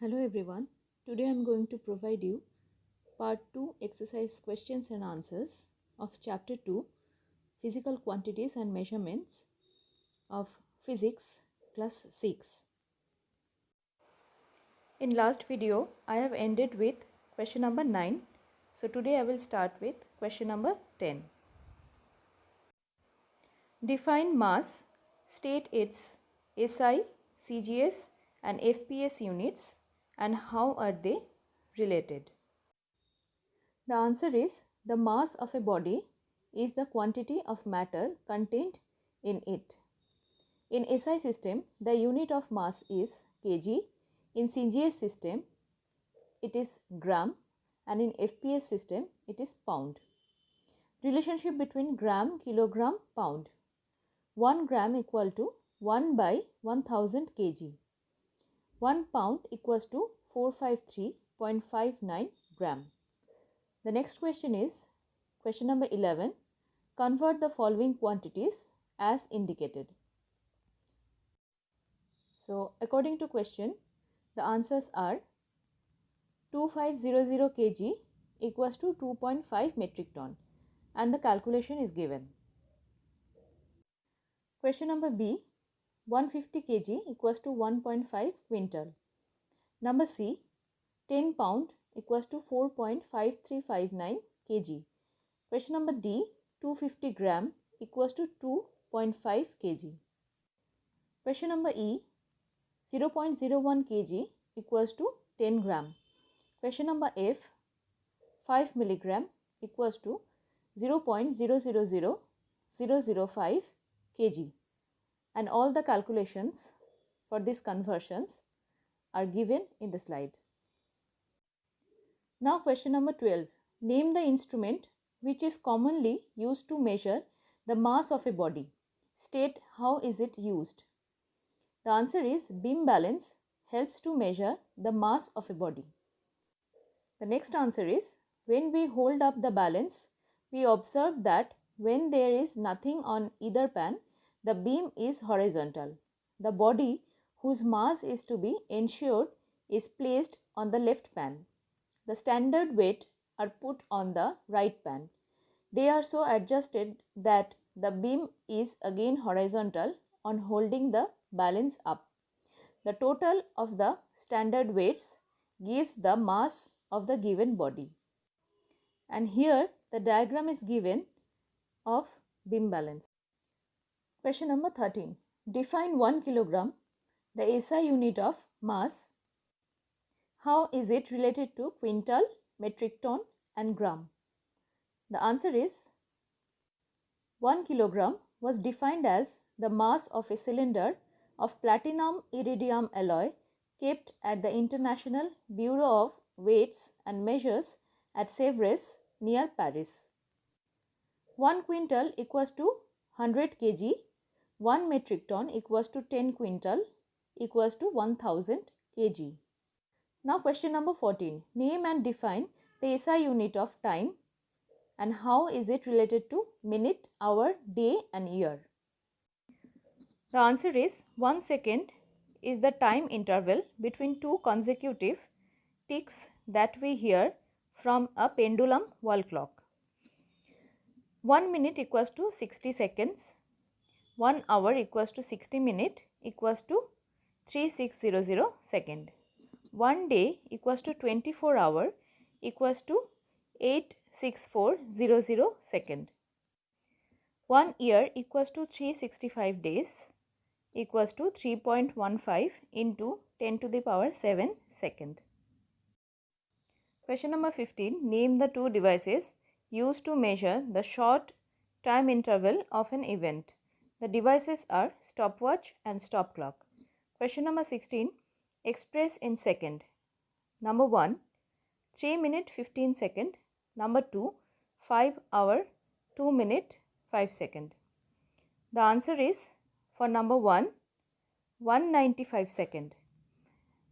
Hello everyone. Today I am going to provide you part 2 exercise questions and answers of chapter 2 physical quantities and measurements of physics class 6. In last video I have ended with question number 9. So today I will start with question number 10. Define mass, state its SI, CGS and FPS units and how are they related? The answer is the mass of a body is the quantity of matter contained in it. In SI system, the unit of mass is kg. In CGS system, it is gram, and in FPS system, it is pound. Relationship between gram, kilogram, pound. 1 gram equal to 1 by 1000 kg. 1 pound equals to 453.59 gram. The next question is question number 11. Convert the following quantities as indicated. So, according to question, the answers are 2500 kg equals to 2.5 metric ton and the calculation is given. Question number B, 150 kg equals to 1.5 quintal. Number C, 10 pound equals to 4.5359 kg. Question number D, 250 gram equals to 2.5 kg. Question number E, 0.01 kg equals to 10 gram. Question number F, 5 milligram equals to 0.000005 kg. And all the calculations for these conversions are given in the slide. Now question number 12. Name the instrument which is commonly used to measure the mass of a body. State how is it used. The answer is beam balance helps to measure the mass of a body. The next answer is when we hold up the balance, we observe that when there is nothing on either pan, the beam is horizontal. The body whose mass is to be ensured is placed on the left pan. The standard weight are put on the right pan. They are so adjusted that the beam is again horizontal on holding the balance up. The total of the standard weights gives the mass of the given body. And here the diagram is given of beam balance. Question number 13. Define 1 kilogram, the SI unit of mass. How is it related to quintal, metric ton and gram? The answer is 1 kilogram was defined as the mass of a cylinder of platinum iridium alloy kept at the International Bureau of Weights and Measures at Sèvres near Paris. 1 quintal equals to 100 kg, 1 metric ton equals to 10 quintal equals to 1000 kg. Now question number 14. Name and define the SI unit of time and how is it related to minute, hour, day and year. The answer is 1 second is the time interval between two consecutive ticks that we hear from a pendulum wall clock. 1 minute equals to 60 seconds. 1 hour equals to 60 minutes equals to 3600 second. 1 day equals to 24 hour equals to 86400 second. 1 year equals to 365 days equals to 3.15 into 10 to the power 7 second. Question number 15. Name the two devices used to measure the short time interval of an event. The devices are stopwatch and stop clock. Question number 16. Express in second. Number 1, 3 minute 15 second. Number 2, 5 hour 2 minute 5 second. The answer is for number 1, 195 second.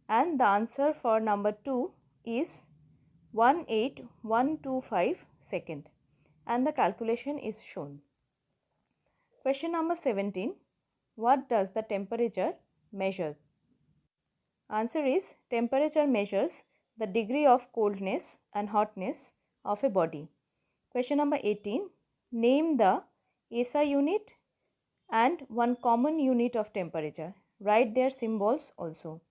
And the answer for number 2 is 18125 second. And the calculation is shown. Question number 17. What does the temperature measure? Answer is temperature measures the degree of coldness and hotness of a body. Question number 18. Name the SI unit and one common unit of temperature. Write their symbols also.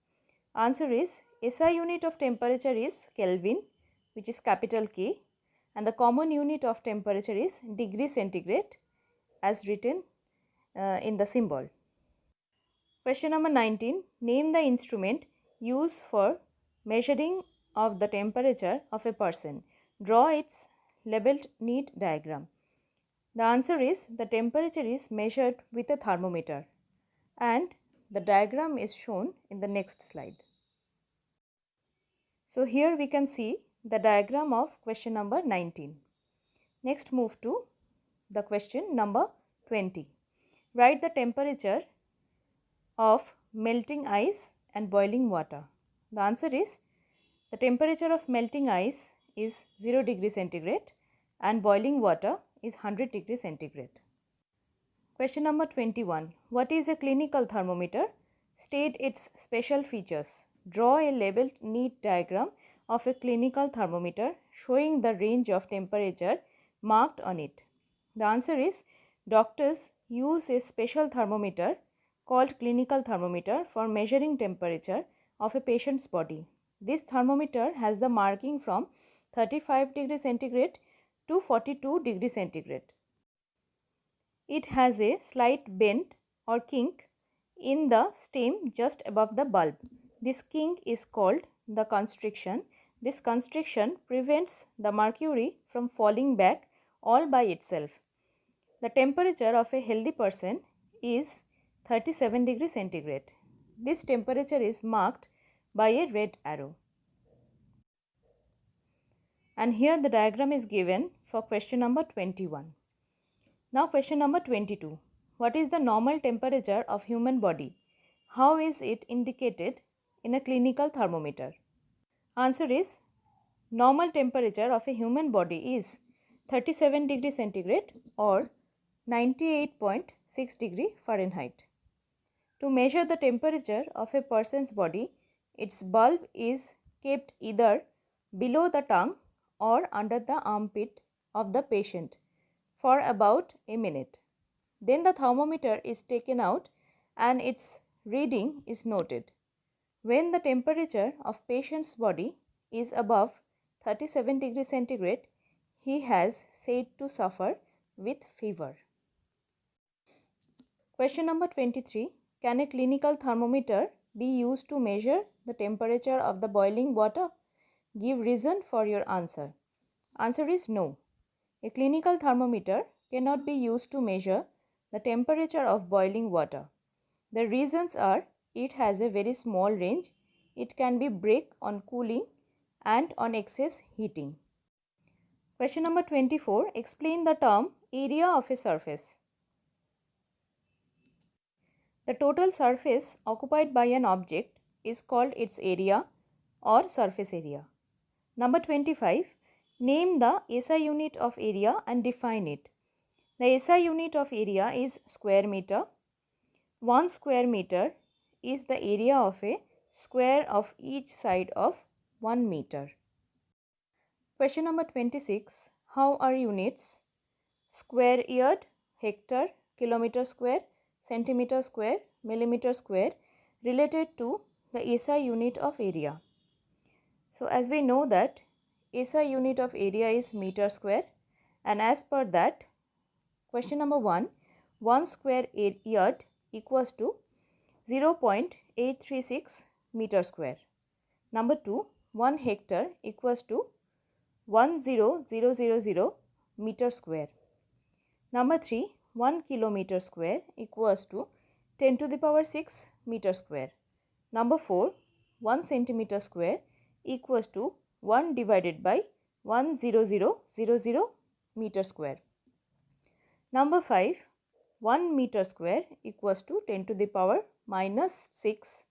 Answer is SI unit of temperature is Kelvin, which is capital K, and the common unit of temperature is degree centigrade as written in the symbol. Question number 19. Name the instrument used for measuring of the temperature of a person. Draw its labeled neat diagram. The answer is the temperature is measured with a thermometer, and the diagram is shown in the next slide. So here we can see the diagram of question number 19. Next move to the question number 20. Write the temperature of melting ice and boiling water. The answer is the temperature of melting ice is 0 degree centigrade and boiling water is 100 degree centigrade. Question number 21. What is a clinical thermometer? State its special features. Draw a labeled neat diagram of a clinical thermometer showing the range of temperature marked on it. The answer is doctors use a special thermometer called clinical thermometer for measuring temperature of a patient's body. This thermometer has the marking from 35 degree centigrade to 42 degree centigrade. It has a slight bend or kink in the stem just above the bulb. This kink is called the constriction. This constriction prevents the mercury from falling back all by itself. The temperature of a healthy person is 37 degree centigrade. This temperature is marked by a red arrow. And here the diagram is given for question number 21. Now question number 22. What is the normal temperature of human body? How is it indicated in a clinical thermometer? Answer is normal temperature of a human body is 37 degree centigrade or 98.6 degree Fahrenheit. To measure the temperature of a person's body, its bulb is kept either below the tongue or under the armpit of the patient for about a minute. Then the thermometer is taken out and its reading is noted. When the temperature of patient's body is above 37 degree centigrade, he has said to suffer with fever. Question number 23. Can a clinical thermometer be used to measure the temperature of the boiling water? Give reason for your answer. Answer is no. A clinical thermometer cannot be used to measure the temperature of boiling water. The reasons are it has a very small range, it can be break on cooling and on excess heating. Question number 24. Explain the term area of a surface. The total surface occupied by an object is called its area or surface area. Number 25. Name the SI unit of area and define it. The SI unit of area is square meter. 1 square meter is the area of a square of each side of 1 meter. Question number 26. How are units square yard, hectare, kilometer square, centimeter square, millimeter square related to the SI unit of area? So as we know that SI unit of area is meter square, and as per that, question number 1 square yard equals to 0.836 meter square. Number 2, 1 hectare equals to 10000 meter square. Number 3, 1 kilometer square equals to 10 to the power 6 meter square. Number 4, 1 centimeter square equals to 1 divided by 10000 meter square. Number 5, 1 meter square equals to 10 to the power minus 6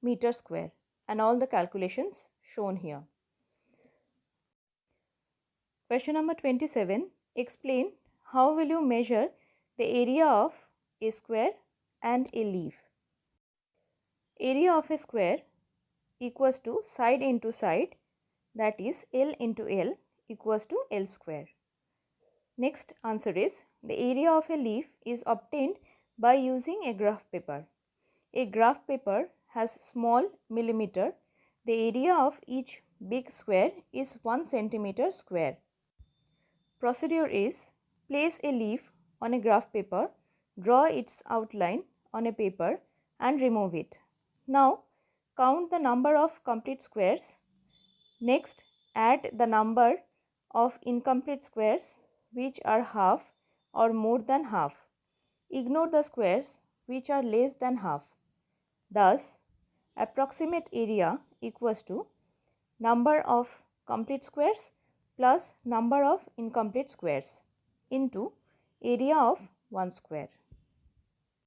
meter square, and all the calculations shown here. Question number 27. Explain how will you measure the area of a square and a leaf. Area of a square equals to side into side, that is L into L equals to L square. Next answer is the area of a leaf is obtained by using a graph paper. A graph paper has small millimeter. The area of each big square is 1 centimeter square. Procedure is place a leaf on a graph paper, draw its outline on a paper and remove it. Now count the number of complete squares. Next add the number of incomplete squares which are half or more than half. Ignore the squares which are less than half. Thus, approximate area equals to number of complete squares plus number of incomplete squares into area of one square.